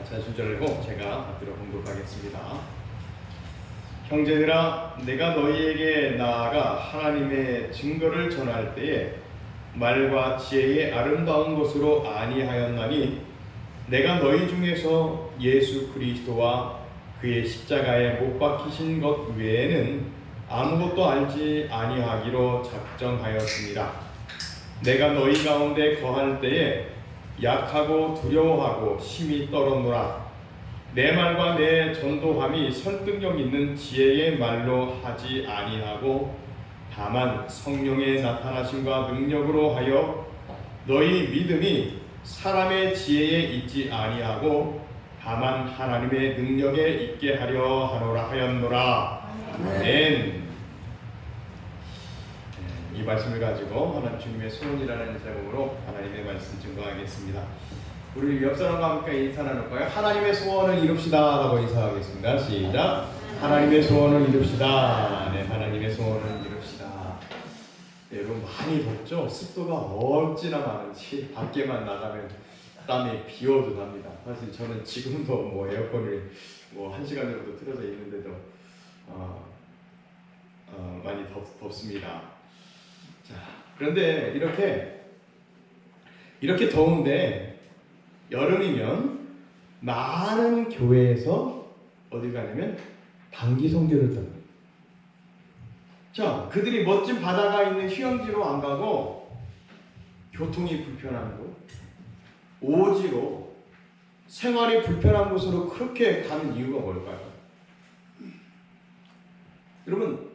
자순절고 제가 받들어 공독하겠습니다. 형제들아, 내가 너희에게 나아가 하나님의 증거를 전할 때에 말과 지혜의 아름다운 것으로 아니하였나니 내가 너희 중에서 예수 그리스도와 그의 십자가에 못 박히신 것 외에는 아무것도 알지 아니하기로 작정하였습니다. 내가 너희 가운데 거할 때에 약하고 두려워하고 심히 떨었노라. 내 말과 내 전도함이 설득력 있는 지혜의 말로 하지 아니하고 다만 성령의 나타나심과 능력으로 하여 너희 믿음이 사람의 지혜에 있지 아니하고 다만 하나님의 능력에 있게 하려 하였노라. 아멘. 이 말씀을 가지고 하나님 주님의 소원이라는 제목으로 하나님의 말씀 증거하겠습니다. 우리 옆 사람과 함께 인사 나눌까요? 하나님의 소원을 이룹시다 라고 인사하겠습니다. 시작. 하나님의 소원을 이룹시다. 네, 하나님의 소원을 이룹시다. 네, 여러분 많이 덥죠? 습도가 어찌나 많은지 밖에만 나가면 땀이 비오듯 합니다. 사실 저는 지금도 에어컨을 1시간 정도 틀어져 있는데도 많이 덥습니다. 자, 그런데 이렇게 더운데 여름이면 많은 교회에서 어디 가냐면 단기 선교를 떠납니다. 자, 그들이 멋진 바다가 있는 휴양지로 안 가고 교통이 불편한 곳, 오지로 생활이 불편한 곳으로 그렇게 가는 이유가 뭘까요? 여러분,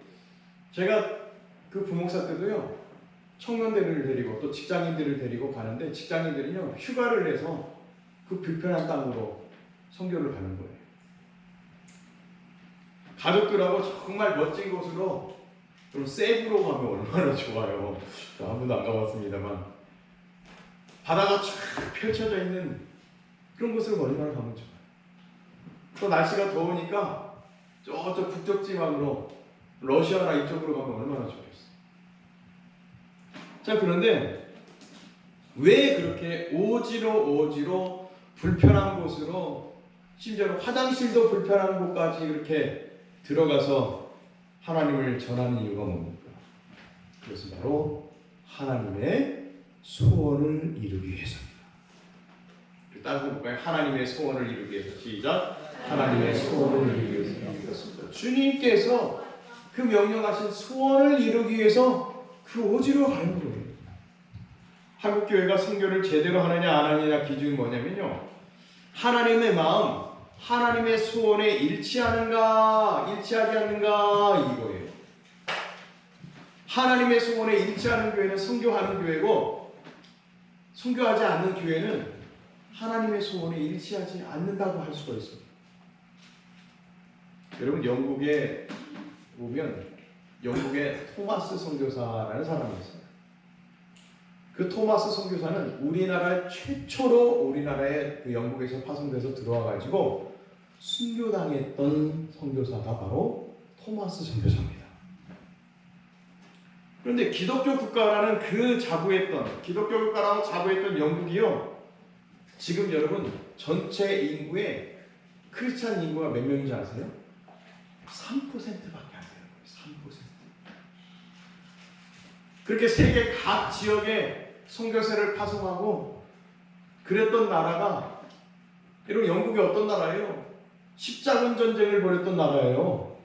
제가 그 부목사 때도요, 청년들을 데리고 또 직장인들을 데리고 가는데 직장인들은요, 휴가를 내서 그 불편한 땅으로 선교를 가는 거예요. 가족들하고 정말 멋진 곳으로, 그럼 세부로 가면 얼마나 좋아요. 한 번도 안 가봤습니다만 바다가 쫙 펼쳐져 있는 그런 곳으로 얼마나 가면 좋아요. 또 날씨가 더우니까 저쪽 북쪽 지방으로 러시아나 이쪽으로 가면 얼마나 좋겠어요. 자, 그런데 왜 그렇게 오지로 불편한 곳으로, 심지어 화장실도 불편한 곳까지 이렇게 들어가서 하나님을 전하는 이유가 뭡니까? 그것은 바로 하나님의 소원을 이루기 위해서입니다. 따라서 볼까요? 하나님의 소원을 이루기 위해서. 시작. 하나님의 소원을 이루기 위해서. 주님께서 그 명령하신 소원을 이루기 위해서 그 오지로 가는 거예요. 한국교회가 선교를 제대로 하느냐 안 하느냐 기준이 뭐냐면요, 하나님의 마음, 하나님의 소원에 일치하는가 일치하지 않는가 이거예요. 하나님의 소원에 일치하는 교회는 선교하는 교회고, 선교하지 않는 교회는 하나님의 소원에 일치하지 않는다고 할 수가 있습니다. 여러분, 영국에 보면 영국의 토마스 선교사라는 사람이 있어요. 그 토마스 선교사는 우리나라 최초로 우리나라에 그 영국에서 파송돼서 들어와가지고 순교당했던 선교사가 바로 토마스 선교사입니다. 그런데 기독교 국가라는 기독교 국가라고 자부했던 영국이요, 지금 여러분 전체 인구의 크리스찬 인구가 몇 명인지 아세요? 3%밖에 안 돼요. 3%. 그렇게 세계 각 지역에 선교사를 파송하고 그랬던 나라가, 여러분 영국이 어떤 나라예요? 십자군 전쟁을 벌였던 나라예요.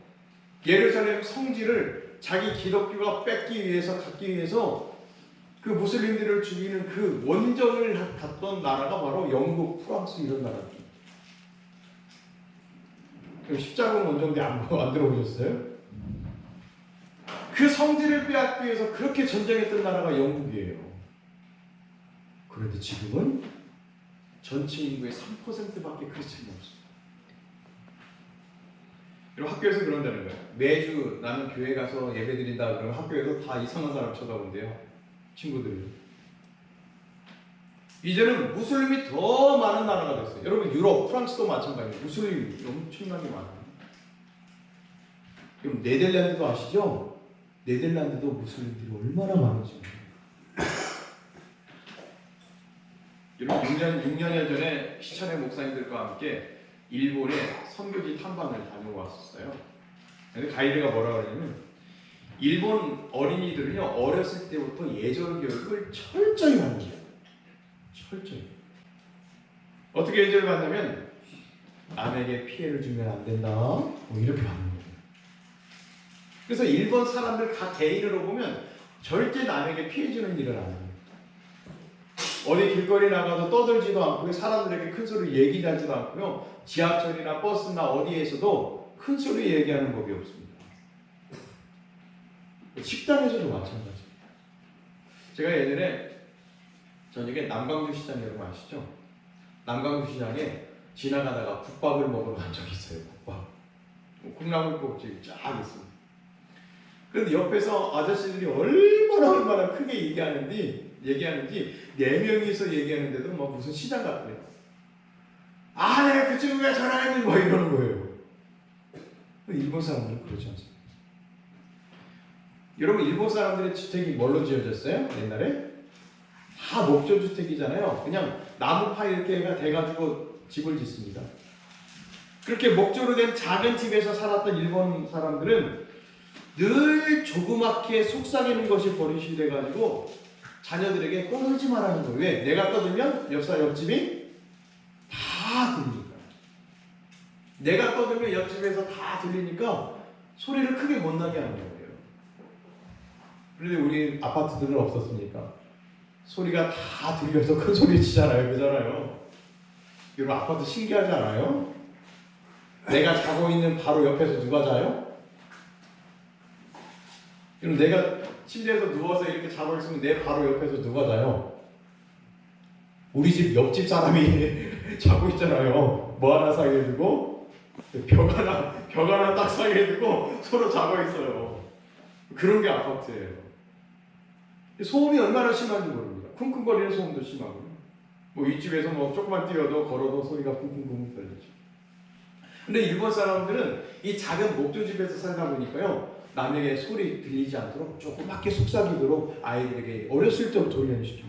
예루살렘 성지를 자기 기독교가 갖기 위해서 그 무슬림들을 죽이는 그 원정을 갔던 나라가 바로 영국, 프랑스 이런 나라입니다. 십자군 원정대 안 들어보셨어요? 그 성지를 빼앗기 위해서 그렇게 전쟁했던 나라가 영국이에요. 그런데 지금은 전체 인구의 3%밖에 크리스천이 없습니다. 여러분, 학교에서 그런다는 거예요. 매주 나는 교회 가서 예배 드린다 그러면 학교에서 다 이상한 사람 쳐다본대요. 친구들이. 이제는 무슬림이 더 많은 나라가 됐어요. 여러분, 유럽, 프랑스도 마찬가지예요. 무슬림이 엄청나게 많아요. 그럼 네덜란드도 아시죠? 네덜란드도 무슬림들이 얼마나 많은지. 여러분 6년여 전에 시천의 목사님들과 함께 일본에 선교지 탐방을 다녀왔었어요. 근데 가이드가 뭐라 그러냐면 일본 어린이들은요 어렸을 때부터 예절 교육을 철저히 받는데요. 철저히. 어떻게 예절을 받냐면 남에게 피해를 주면 안 된다. 뭐 이렇게 받는 거예요. 그래서 일본 사람들 각 개인으로 보면 절대 남에게 피해 주는 일을 안 해요. 어디 길거리 나가도 떠들지도 않고요. 사람들에게 큰 소리 얘기하지도 않고요. 지하철이나 버스나 어디에서도 큰 소리 얘기하는 법이 없습니다. 식당에서도 마찬가지입니다. 제가 예전에 저녁에 남광주 시장 여러분 아시죠? 남광주 시장에 지나가다가 국밥을 먹으러 간 적이 있어요. 국밥. 콩나물국집이 쫙 있습니다. 그런데 옆에서 아저씨들이 얼마나 크게 얘기하는지 4명이서 얘기하는데도 막 무슨 시장 같아요. 아, 내가 그 친구가 전화했는데 뭐 이러는 거예요. 일본 사람들은 그러지 않습니다. 여러분 일본 사람들의 주택이 뭘로 지어졌어요? 옛날에? 다 목조주택이잖아요. 그냥 나무 파 이렇게 돼가지고 집을 짓습니다. 그렇게 목조로 된 작은 집에서 살았던 일본 사람들은 늘 조그맣게 속삭이는 것이 버릇이 돼가지고 자녀들에게 떠들지 말라는 거예요. 왜? 내가 떠들면 옆집이 다 들리니까. 내가 떠들면 옆집에서 다 들리니까 소리를 크게 못 나게 하는 거예요. 그런데 우리 아파트들은 없었으니까 소리가 다 들려서 큰 소리 치잖아요. 그잖아요. 여러분 아파트 신기하지 않아요? 내가 자고 있는 바로 옆에서 누가 자요? 여러분 내가 침대에서 누워서 이렇게 자고 있으면 내 바로 옆에서 누가 자요? 우리 집 옆집 사람이 자고 있잖아요. 뭐 하나 사이에 두고 벽 하나 딱 사이에 두고 서로 자고 있어요. 그런 게 아파트예요. 소음이 얼마나 심한지 모릅니다. 쿵쿵거리는 소음도 심하고요. 뭐 윗집에서 뭐 조금만 뛰어도 걸어도 소리가 쿵쿵쿵 들리죠. 근데 일본 사람들은 이 작은 목조집에서 살다 보니까요. 남에게 소리 들리지 않도록 조그맣게 속삭이도록 아이들에게 어렸을 때부터 훈련시킵니다.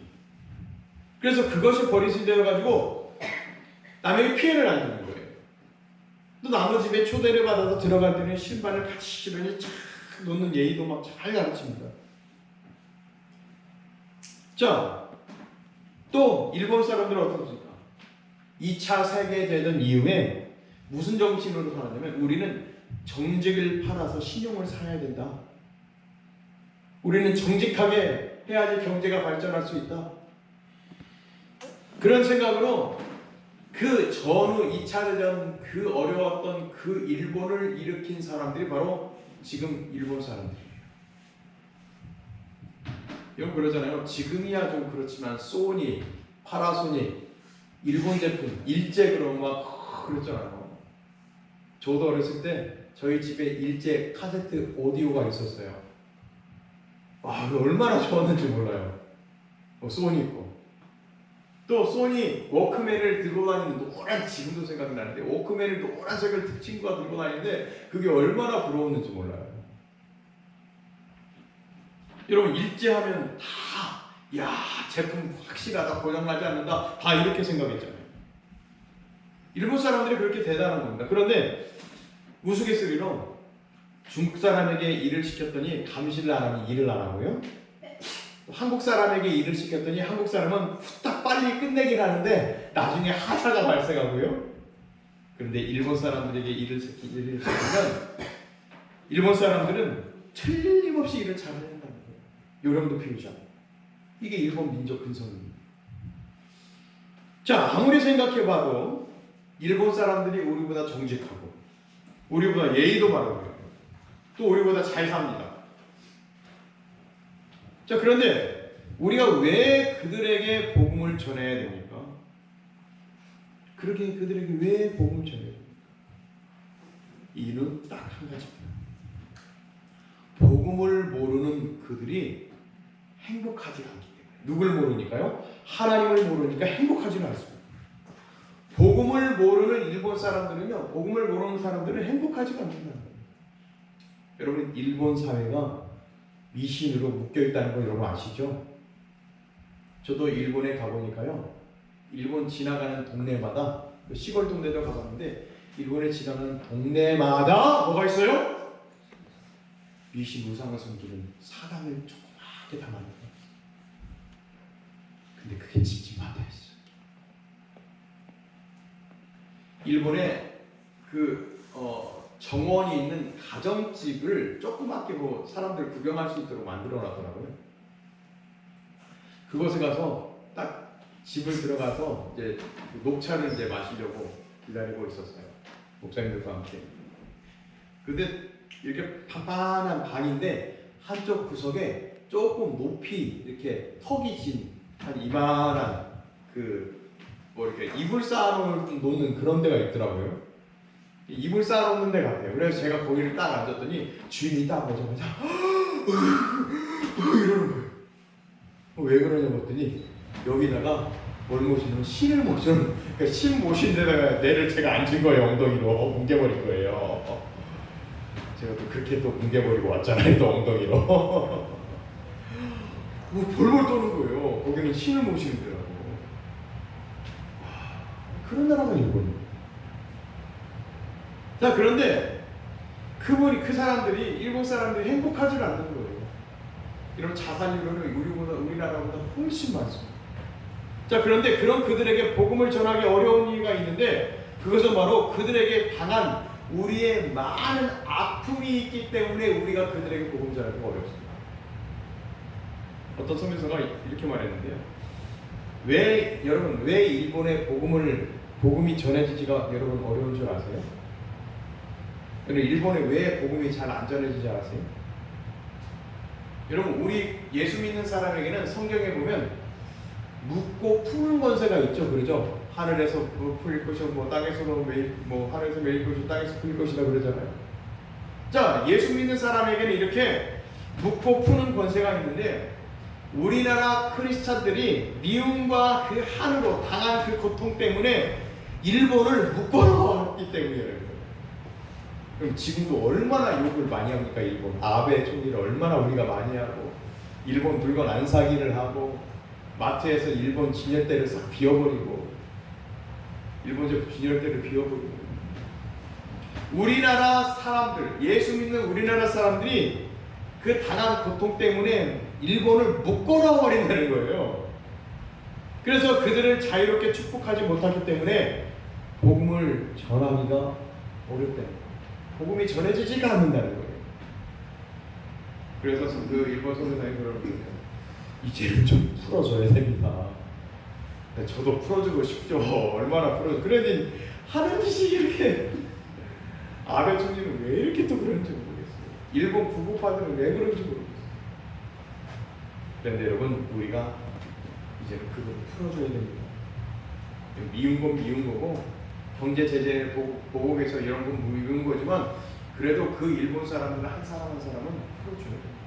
그래서 그것이 버릇이 되어가지고 남에게 피해를 안 주는 거예요. 또 남의 집에 초대를 받아서 들어갈 때는 신발을 같이 신으니 착 놓는 예의도 막 잘 가르칩니다. 자, 또 일본 사람들은 어떻습니까? 2차 세계대전 이후에 무슨 정신으로 살았냐면 우리는 정직을 팔아서 신용을 사야 된다. 우리는 정직하게 해야지 경제가 발전할 수 있다. 그런 생각으로 그 전후 2차 대전 그 어려웠던 그 일본을 일으킨 사람들이 바로 지금 일본 사람들이에요. 이런 그러잖아요. 지금이야 좀 그렇지만 소니, 파나소닉, 일본 제품, 일제 그런 막 그랬잖아요. 저도 어렸을 때 저희 집에 일제 카세트 오디오가 있었어요. 와, 얼마나 좋았는지 몰라요. 소니 있고. 또 소니 워크맨을 들고 다니는 노란, 지금도 생각나는데 워크맨을 노란색을 친구가 들고 다니는데 그게 얼마나 부러웠는지 몰라요. 여러분 일제하면 다 야 제품 확실하다, 고장나지 않는다, 다 이렇게 생각했잖아요. 일본 사람들이 그렇게 대단한 겁니다. 그런데 우스갯소리로 중국 사람에게 일을 시켰더니 감시를 안 하면 일을 안 하고요. 한국 사람에게 일을 시켰더니 한국 사람은 후딱 빨리 끝내긴 하는데 나중에 하자가 발생하고요. 그런데 일본 사람들에게 일을 시키면 일본 사람들은 틀림없이 일을 잘 해낸다는 거예요. 요령도 피우지 않고. 이게 일본 민족 근성입니다. 자, 아무리 생각해봐도 일본 사람들이 우리보다 정직하고 우리보다 예의도 바르고요. 또 우리보다 잘 삽니다. 자, 그런데 우리가 왜 그들에게 복음을 전해야 됩니까? 그렇게 그들에게 왜 복음을 전해야 됩니까? 이유는 딱 한 가지입니다. 복음을 모르는 그들이 행복하지 않기 때문에. 누굴 모르니까요? 하나님을 모르니까 행복하지는 않습니다. 복음을 모르는 일본 사람들은요, 복음을 모르는 사람들은 행복하지가 않는다는 거예요. 여러분, 일본 사회가 미신으로 묶여있다는 거 여러분 아시죠? 저도 일본에 가보니까요, 일본 지나가는 동네마다, 시골 동네도 가봤는데 일본에 지나가는 동네마다 뭐가 있어요? 미신 우상을 섬기는 사당을 조그맣게 담아놓은 거예요. 근데 그게 집집마다 있어요. 일본에 정원이 있는 가정집을 조그맣게 사람들 구경할 수 있도록 만들어 놨더라고요. 그곳에 가서 딱 집을 들어가서 이제 녹차를 이제 마시려고 기다리고 있었어요. 목사님들과 함께. 근데 이렇게 판판한 방인데 한쪽 구석에 조금 높이 이렇게 턱이 긴 한 이만한 이렇게 이불 쌓아놓는 그런 데가 있더라고요. 이불 쌓아놓는 데 같아요. 그래서 제가 거기를 딱 앉았더니 주인이 딱 오자마자 이러는 거예요. 왜 그러냐 봤더니 여기다가 뭘 모시는 신을 모시는, 그러니까 신 모신 데다가 내를 제가 앉은 거예요. 엉덩이로 뭉개버린 거예요. 제가 또 그렇게 또 뭉개버리고 왔잖아요. 또 엉덩이로. 벌벌 떠는 거예요. 거기는 신을 모시는 데라고. 그런 나라가 일본이에요. 자, 그런데 그 사람들이, 일본 사람들이 행복하지 않는 거예요. 이런 자살률은 우리나라보다 훨씬 많습니다. 자, 그런데 그런 그들에게 복음을 전하기 어려운 이유가 있는데, 그것은 바로 그들에게 당한 우리의 많은 아픔이 있기 때문에 우리가 그들에게 복음 전하기가 어렵습니다. 어떤 선교사가 이렇게 말했는데요. 여러분, 왜 일본의 복음이 전해지기가 여러분 어려운 줄 아세요? 일본에 왜 복음이 잘 안 전해지지 아세요? 여러분, 우리 예수 믿는 사람에게는 성경에 보면 묻고 푸는 권세가 있죠, 그러죠? 하늘에서 풀릴 것이고, 하늘에서 매일 것이 땅에서 풀릴 것이다 그러잖아요. 자, 예수 믿는 사람에게는 이렇게 묻고 푸는 권세가 있는데, 우리나라 크리스찬들이 미움과 그 한으로 당한 그 고통 때문에 일본을 묶어놓았기 때문이에요. 그럼 지금도 얼마나 욕을 많이 합니까? 일본 아베 총리를 얼마나 우리가 많이 하고, 일본 물건 안 사기를 하고, 마트에서 일본 진열대를 싹 비워버리고, 일본제 진열대를 비워버리고. 우리나라 사람들, 예수 믿는 우리나라 사람들이 그 당한 고통 때문에 일본을 묶어놔 버린다는 거예요. 그래서 그들을 자유롭게 축복하지 못하기 때문에 복음을 전하기가 어렵다는 거예요. 복음이 전해지지가 않는다는 거예요. 그래서 그 일본 선교사님 그러는 거예요. 이제는 좀 풀어줘야 됩니다. 저도 풀어주고 싶죠. 얼마나 풀어줘. 그러니 하는 짓이 이렇게, 아베 총리는 왜 이렇게 또 그런지 모르겠어요. 일본 구국파들은 왜 그런지 모르겠어요. 그런데 여러분, 우리가 이제는 그걸 풀어줘야 됩니다. 미운 건 미운 거고, 경제 제재 보복에서 이런 건 미운 거지만, 그래도 그 일본 사람들 한 사람 한 사람은 풀어줘야 돼요.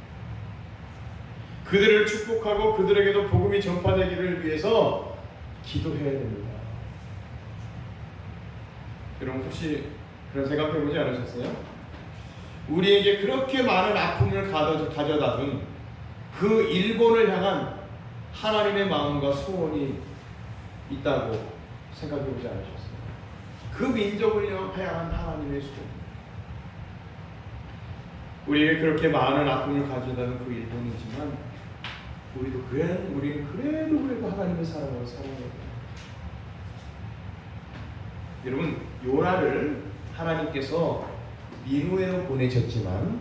그들을 축복하고 그들에게도 복음이 전파되기를 위해서 기도해야 됩니다. 여러분, 혹시 그런 생각해보지 않으셨어요? 우리에게 그렇게 많은 아픔을 가져다 준 그 일본을 향한 하나님의 마음과 소원이 있다고 생각해보지 않으셨어요? 그 민족을 향한 하나님의 소원. 우리에게 그렇게 많은 아픔을 가져다 준 그 일본이지만, 우리는 그래도 하나님의 사랑을 사랑해요. 여러분, 요나를 하나님께서 니누에로 보내셨지만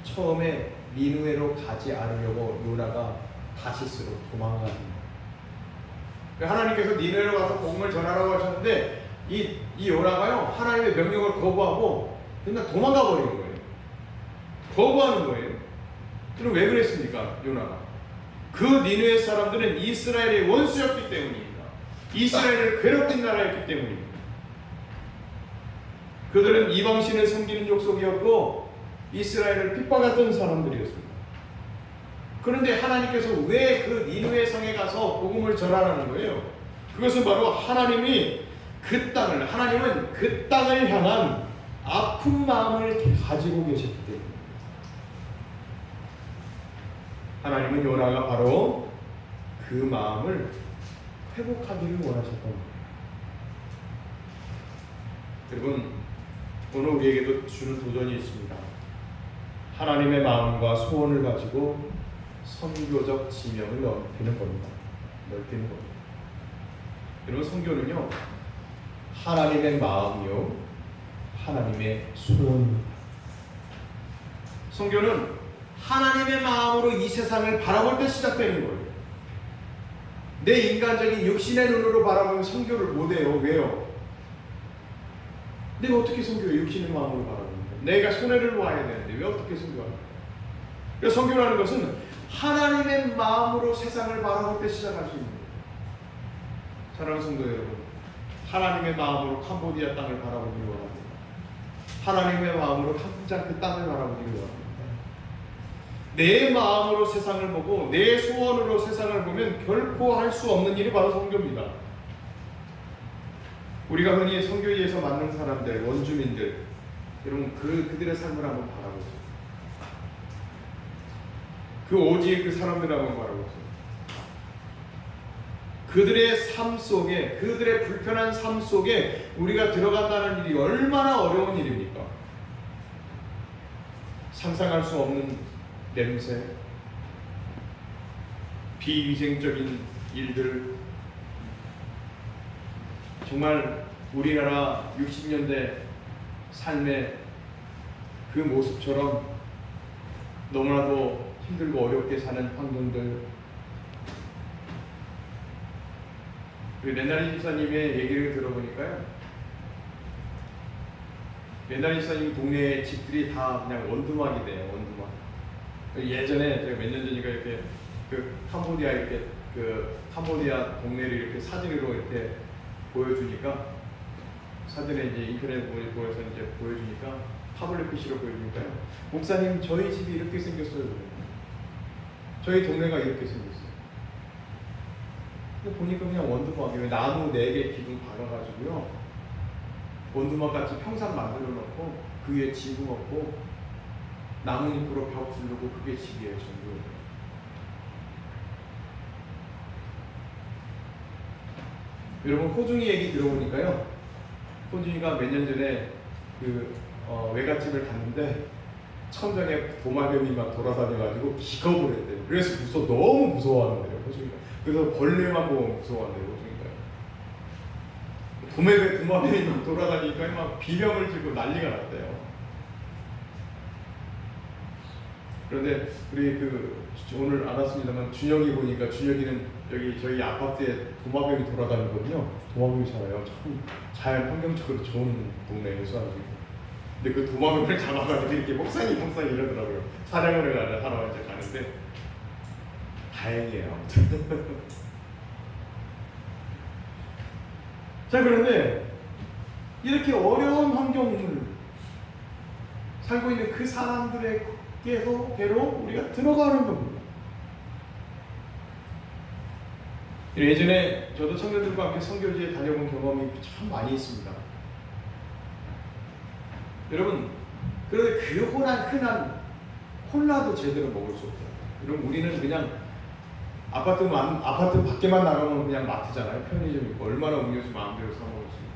처음에 니누에로 가지 않으려고 요나가 다시스로 도망갑니다. 하나님께서 니누에로 가서 복음을 전하라고 하셨는데 이 요나가요, 하나님의 명령을 거부하고 그냥 도망가 버리는 거예요. 거부하는 거예요. 그럼 왜 그랬습니까? 요나가. 그 니누에 사람들은 이스라엘의 원수였기 때문입니다. 이스라엘을 괴롭힌 나라였기 때문입니다. 그들은 이방신을 섬기는 족속이었고 이스라엘을 핍박했던 사람들이었습니다. 그런데 하나님께서 왜 그 니누에 성에 가서 복음을 전하라는 거예요? 그것은 바로 하나님은 그 땅을 향한 아픈 마음을 가지고 계셨기 때문입니다. 하나님은 요나가 바로 그 마음을 회복하기를 원하셨던 거예요. 여러분, 오늘 우리에게도 주는 도전이 있습니다. 하나님의 마음과 소원을 가지고 선교적 지명을 넓히는 겁니다. 넓히는 겁니다. 여러분, 선교는요, 하나님의 마음이요, 하나님의 소원입니다. 선교는 하나님의 마음으로 이 세상을 바라볼 때 시작되는 거예요. 내 인간적인 육신의 눈으로 바라보면 선교를 못해요. 왜요? 내가 어떻게 선교해? 육신의 마음으로 바라보는데 내가 손해를 봐야 되는데 왜 어떻게 선교합니까? 그래서 선교라는 것은 하나님의 마음으로 세상을 바라볼 때 시작할 수 있는 거예요. 사랑하는 성도 여러분, 하나님의 마음으로 캄보디아 땅을 바라보기를 원합니다. 하나님의 마음으로 한장 그 땅을 바라보기를 원합니다. 내 마음으로 세상을 보고 내 소원으로 세상을 보면 결코 할 수 없는 일이 바로 선교입니다. 우리가 흔히 선교지에서 만난 사람들, 원주민들, 여러분 그들의 삶을 한번 바라보세요. 그 오지의 그 사람들을 한번 바라보세요. 그들의 삶 속에, 그들의 불편한 삶 속에 우리가 들어간다는 일이 얼마나 어려운 일입니까? 상상할 수 없는 냄새, 비위생적인 일들, 정말 우리나라 60년대 삶의 그 모습처럼 너무나도 힘들고 어렵게 사는 환경들. 렌나리 집사님의 얘기를 들어보니까요, 렌나리 집사님 동네 집들이 다 그냥 원두막이 돼요. 원두막. 예전에 제가 몇 년 전인가 이렇게 그 캄보디아 동네를 이렇게 사진으로 이렇게 보여주니까, 사진에 이제 인터넷 보여서 이제 보여주니까, 타블렛 PC로 보여주니까요, 목사님 저희 집이 이렇게 생겼어요. 저희 동네가 이렇게 생겼어요. 근데 보니까 그냥 원두막이에요. 나무 4개 기둥 박아가지고요, 원두막 같이 평상 만들어 놓고 그 위에 지붕 엎고 나뭇잎으로 벽 두르고 그게 집이에요. 전부. 여러분, 호중이 얘기 들어보니까요, 호중이가 몇 년 전에 외갓집을 갔는데 천장에 도마뱀이 막 돌아다녀가지고 기겁을 했대요. 그래서 너무 무서워하는데요, 호중이가. 그래서 벌레만 보면 무서워한대요, 호중이가. 도마뱀이 막 돌아다니니까 막 비명을 지르고 난리가 났대요. 그런데 우리 오늘 알았습니다만, 준혁이 보니까, 준혁이는 여기 저희 아파트에 도마뱀이 돌아다니거든요. 도마뱀이 살아요. 참 자연 환경적으로 좋은 동네에서. 근데 그 도마뱀을 잡아가지고 이렇게 목사님 이러더라고요. 사냥을 하러 이제 가는데, 다행이에요. 자, 그런데 이렇게 어려운 환경을 살고 있는 그 사람들에게로 우리가 들어가는 겁니다. 예전에 저도 청년들과 함께 선교지에 다녀본 경험이 참 많이 있습니다. 여러분, 그런데 그 흔한 콜라도 제대로 먹을 수 없어요. 여러분, 우리는 그냥 아파트 밖에만 나가면 그냥 마트잖아요. 편의점 있고, 얼마나 음료수 마음대로 사 먹을 수 있고,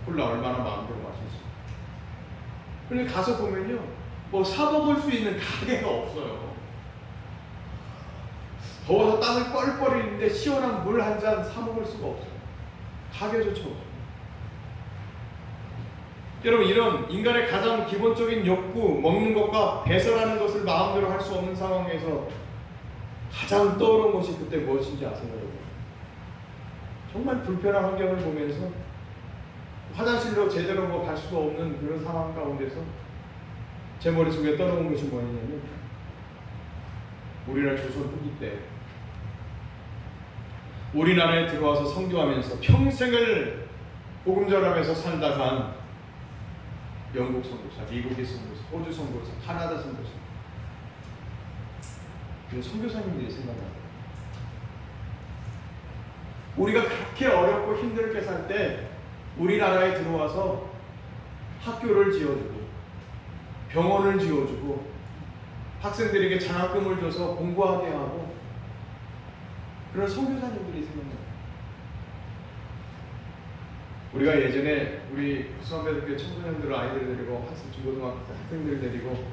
콜라 얼마나 마음대로 마실 수 있고. 그런데 가서 보면요, 뭐 사 먹을 수 있는 가게가 없어요. 더워서 땀을 뻘뻘 흘리는데 시원한 물 한 잔 사 먹을 수가 없어요. 가게조차 없어요. 여러분, 이런 인간의 가장 기본적인 욕구, 먹는 것과 배설하는 것을 마음대로 할 수 없는 상황에서 가장 떠오른 것이 그때 무엇인지 아세요, 여러분? 정말 불편한 환경을 보면서 화장실로 제대로 갈 수도 없는 그런 상황 가운데서 제 머릿속에 떠오른 것이 뭐냐면, 우리나라 조선 후기 때 우리나라에 들어와서 선교하면서 평생을 복음 전하면서 살다 간 영국 선교사, 미국의 선교사, 호주 선교사, 카나다 선교사, 그 선교사님들이 생각나요. 우리가 그렇게 어렵고 힘들게 살 때 우리나라에 들어와서 학교를 지어주고 병원을 지어주고 학생들에게 장학금을 줘서 공부하게 하고 그런 선교사님들이 생각나요. 우리가 예전에 우리 수원대학교 청소년들 아이들 데리고 중고등학교 학생들 데리고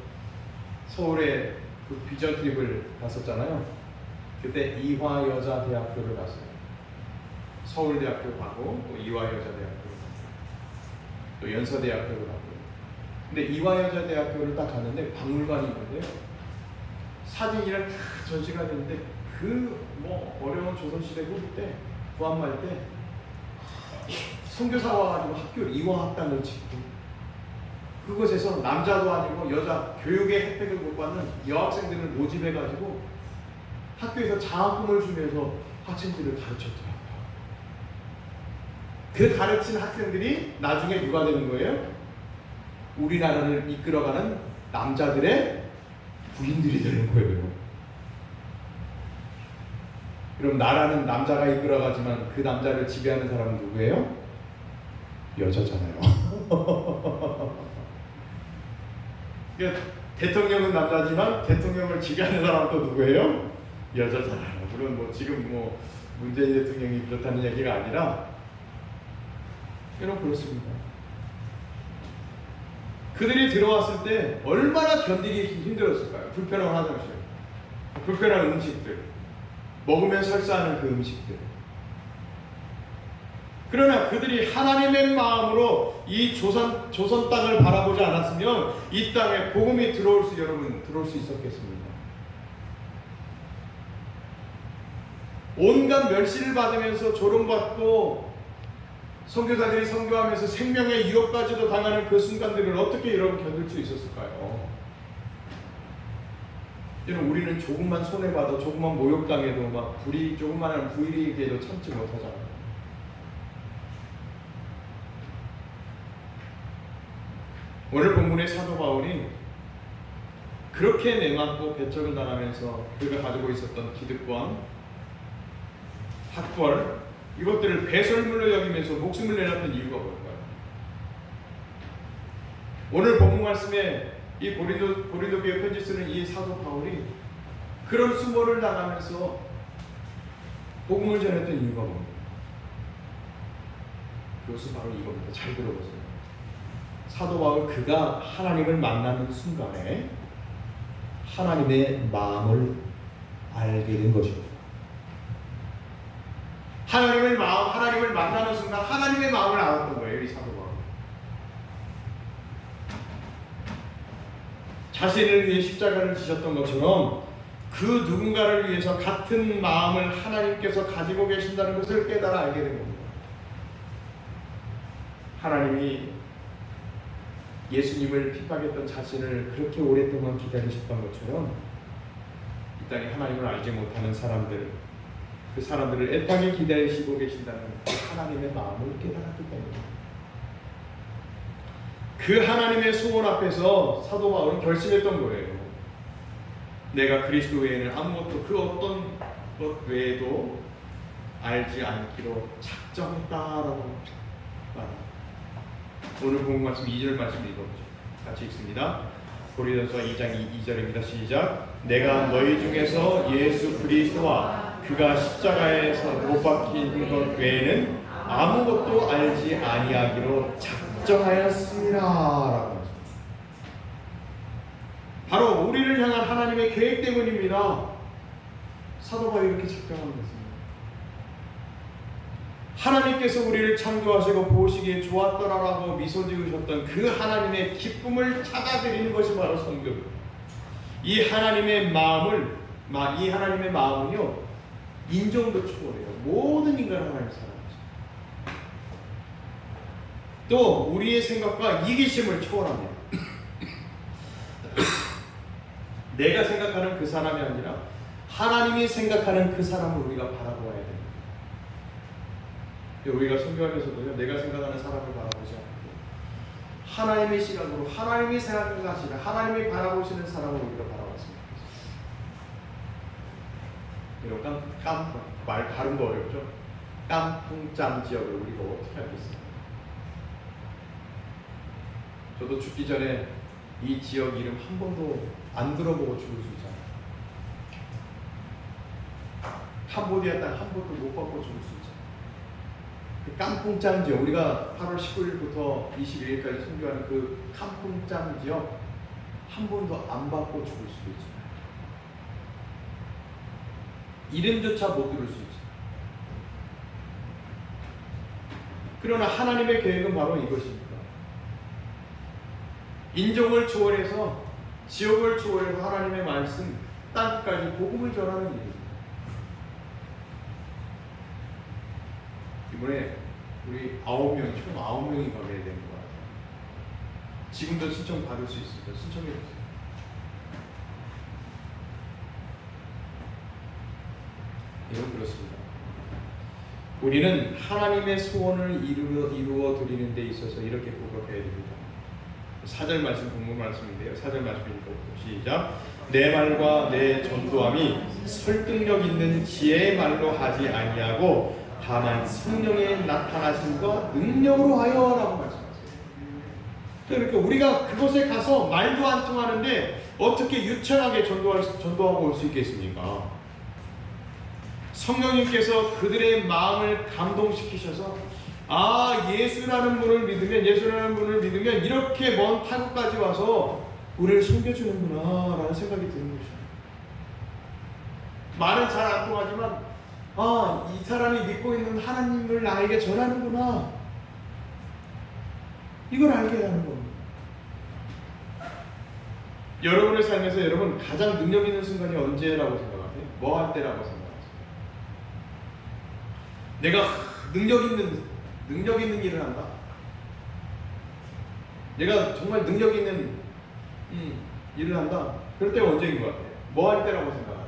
서울에 그 비전 트립을 갔었잖아요. 그때 이화여자대학교를 갔어요. 서울대학교 가고 또 이화여자대학교 가고 또 연서대학교를 가고. 근데 이화여자대학교를 딱 갔는데 박물관이 있는데요. 사진이랑 다 전시가 됐는데 그 뭐 어려운 조선시대 후기 때 구한말 때 선교사 와가지고 학교를 이화학당을 짓고 그곳에서 남자도 아니고 여자 교육의 혜택을 못 받는 여학생들을 모집해가지고 학교에서 장학금을 주면서 학생들을 가르쳤더라고요. 그 가르친 학생들이 나중에 누가 되는 거예요? 우리나라를 이끌어가는 남자들의 부인들이 되는 거예요. 그럼 나라는 남자가 이끌어가지만 그 남자를 지배하는 사람은 누구예요? 여자잖아요. 그러니까 대통령은 남자지만 대통령을 지배하는 사람은 또 누구예요? 여자잖아요. 물론 뭐 지금 뭐 문재인 대통령이 그렇다는 얘기가 아니라 여러분 그렇습니다. 그들이 들어왔을 때 얼마나 견디기 힘들었을까요? 불편한 화장실, 불편한 음식들, 먹으면 설사하는 그 음식들. 그러나 그들이 하나님의 마음으로 이 조선 땅을 바라보지 않았으면 이 땅에 복음이 들어올 수 있었겠습니다. 온갖 멸시를 받으면서 조롱받고 선교사들이 선교하면서 생명의 유혹까지도 당하는 그 순간들을 어떻게 여러분 견딜 수 있었을까요? 우리는 조금만 손해봐도 조금만 모욕당해도 막 조금만 불이익에도 참지 못하잖아요. 오늘 본문의 사도 바울이 그렇게 냉하고 배척을 당하면서 그가 가지고 있었던 기득권, 학벌 이것들을 배설물로 여기면서 목숨을 내놨던 이유가 뭘까요? 오늘 본문 말씀에 이 고린도 교회 편지 쓰는 이 사도 바울이 그런 수모를 당하면서 복음을 전했던 이유가 뭡니까? 그것은 바로 이겁니다. 잘 들어보세요. 사도 바울 그가 하나님을 만나는 순간에 하나님의 마음을 알게 된 것입니다. 하나님을 만나는 순간 하나님의 마음을 알았던 거예요. 이 사도 바울. 자신을 위해 십자가를 지셨던 것처럼 그 누군가를 위해서 같은 마음을 하나님께서 가지고 계신다는 것을 깨달아 알게 된 겁니다. 하나님이 예수님을 핍박했던 자신을 그렇게 오랫동안 기다리셨던 것처럼 이 땅에 하나님을 알지 못하는 사람들, 그 사람들을 애타게 기다리시고 계신다는 그 하나님의 마음을 깨달았기 때문입니다. 그 하나님의 소원 앞에서 사도 바울은 결심했던 거예요. 내가 그리스도 외에는 아무것도 그 어떤 것 외에도 알지 않기로 작정했다라고 말합니다. 오늘 본문 말씀 2절 말씀 읽어보죠. 같이 읽습니다. 고린도서 2장 2절입니다. 시작. 내가 너희 중에서 예수 그리스도와 그가 십자가에서 못 박힌 것 외에는 아무것도 알지 아니하기로 작정하였습니다. 라고 바로 우리를 향한 하나님의 계획 때문입니다. 사도 바울이 이렇게 작정하는 것입니다. 하나님께서 우리를 창조하시고 보시기에 좋았더라라고 미소 지으셨던 그 하나님의 기쁨을 찾아드리는 것이 바로 성교입니다. 이 하나님의 마음은요 인종도 초월해요. 모든 인간을 하나님 사랑하십니다. 또 우리의 생각과 이기심을 초월합니다. 내가 생각하는 그 사람이 아니라 하나님이 생각하는 그 사람을 우리가 바라보아야 됩니다. 우리가 선교하면서도요, 내가 생각하는 사람을 바라보지 않고 하나님의 시각으로 하나님이 생각하시는 하나님이 바라보시는 사람을 우리가 바라봤으면 좋겠습니다. 이런 말 발음도 어렵죠? 깜풍짬 지역을 우리가 어떻게 하겠어요? 저도 죽기 전에 이 지역 이름 한 번도 안 들어보고 죽을 수 있잖아요. 캄보디아 땅 한 번도 못 받고 죽을 수 있잖아요. 그 깐풍장 지역, 우리가 8월 19일부터 21일까지 선교하는 그 깐풍장 지역 한 번도 안 받고 죽을 수도 있잖아요. 이름조차 못 들을 수 있죠. 그러나 하나님의 계획은 바로 이것입니다. 인종을 초월해서, 지역을 초월해서 하나님의 말씀, 땅까지 복음을 전하는 일입니다. 이번에 우리 9명, 총 9명이 가게 된 것 같아요. 지금도 신청 받을 수 있습니다. 신청해 주세요. 이건 그렇습니다. 우리는 하나님의 소원을 이루어 드리는 데 있어서 이렇게 고백해야 됩니다. 4절 말씀, 본문 말씀인데요. 4절 말씀 읽고 시작. 내 말과 내 전도함이 설득력 있는 지혜의 말로 하지 아니하고 다만 성령의 나타나심과 능력으로 하여라고 말씀하세요. 그러니까 우리가 그곳에 가서 말도 안 통하는데 어떻게 유창하게 전도하고 올 수 있겠습니까? 성령님께서 그들의 마음을 감동시키셔서 예수라는 분을 믿으면 이렇게 먼 타국까지 와서 우리를 섬겨주는구나 라는 생각이 드는 것이죠. 말은 잘 안 통하지만 이 사람이 믿고 있는 하나님을 나에게 전하는구나, 이걸 알게 하는 겁니다. 여러분의 삶에서 여러분 가장 능력 있는 순간이 언제라고 생각하세요? 뭐 할 때라고 생각하세요? 내가 능력 있는 일을 한다. 내가 정말 능력 있는 일을 한다. 그럴 때가 언제인 것 같아요? 뭐 할 때라고 생각하세요?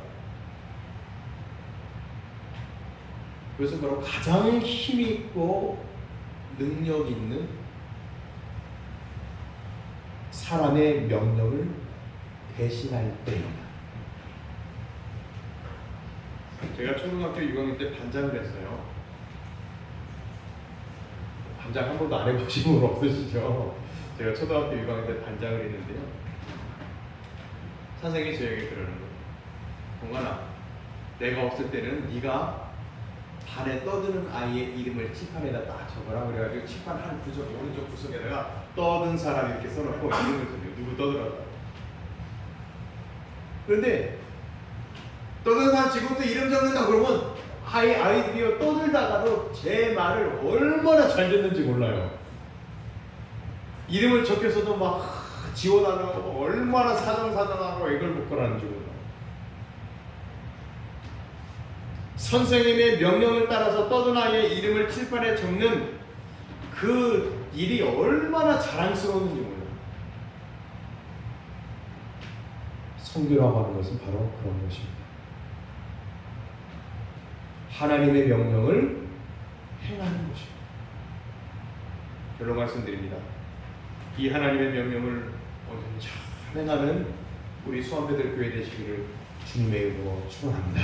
그것은 바로 가장 힘이 있고 능력 있는 사람의 명령을 대신할 때입니다. 제가 초등학교 6학년 때 반장을 했어요. 반장 한 번도 안 해보신 분 없으시죠? 제가 초등학교 6학년 때 반장을 했는데요. 선생님이 저에게 그러는 거예요. 동관아, 내가 없을 때는 네가 반에 떠드는 아이의 이름을 칠판에다 딱 적어라. 그래가지고 칠판 한 구석, 오른쪽 구석에다가 떠든 사람 이렇게 써놓고 이름을 써요. 누구 떠들었다. 그런데 떠든 사람 지금부터 이름 적는다 그러면 아이들이 떠들다가도 제 말을 얼마나 잘 듣는지 몰라요. 이름을 적혀서도 막 지워달라고 얼마나 사정사정하고 이걸 복권하는지 몰라요. 선생님의 명령을 따라서 떠든 아이의 이름을 칠판에 적는 그 일이 얼마나 자랑스러운지 몰라요. 선교라고 하는 것은 바로 그런 것입니다. 하나님의 명령을 행하는 것입니다. 결론 말씀드립니다. 이 하나님의 명령을 잘 행하는 우리 수원배들 교회 되시기를 주님의 이름으로 축원합니다.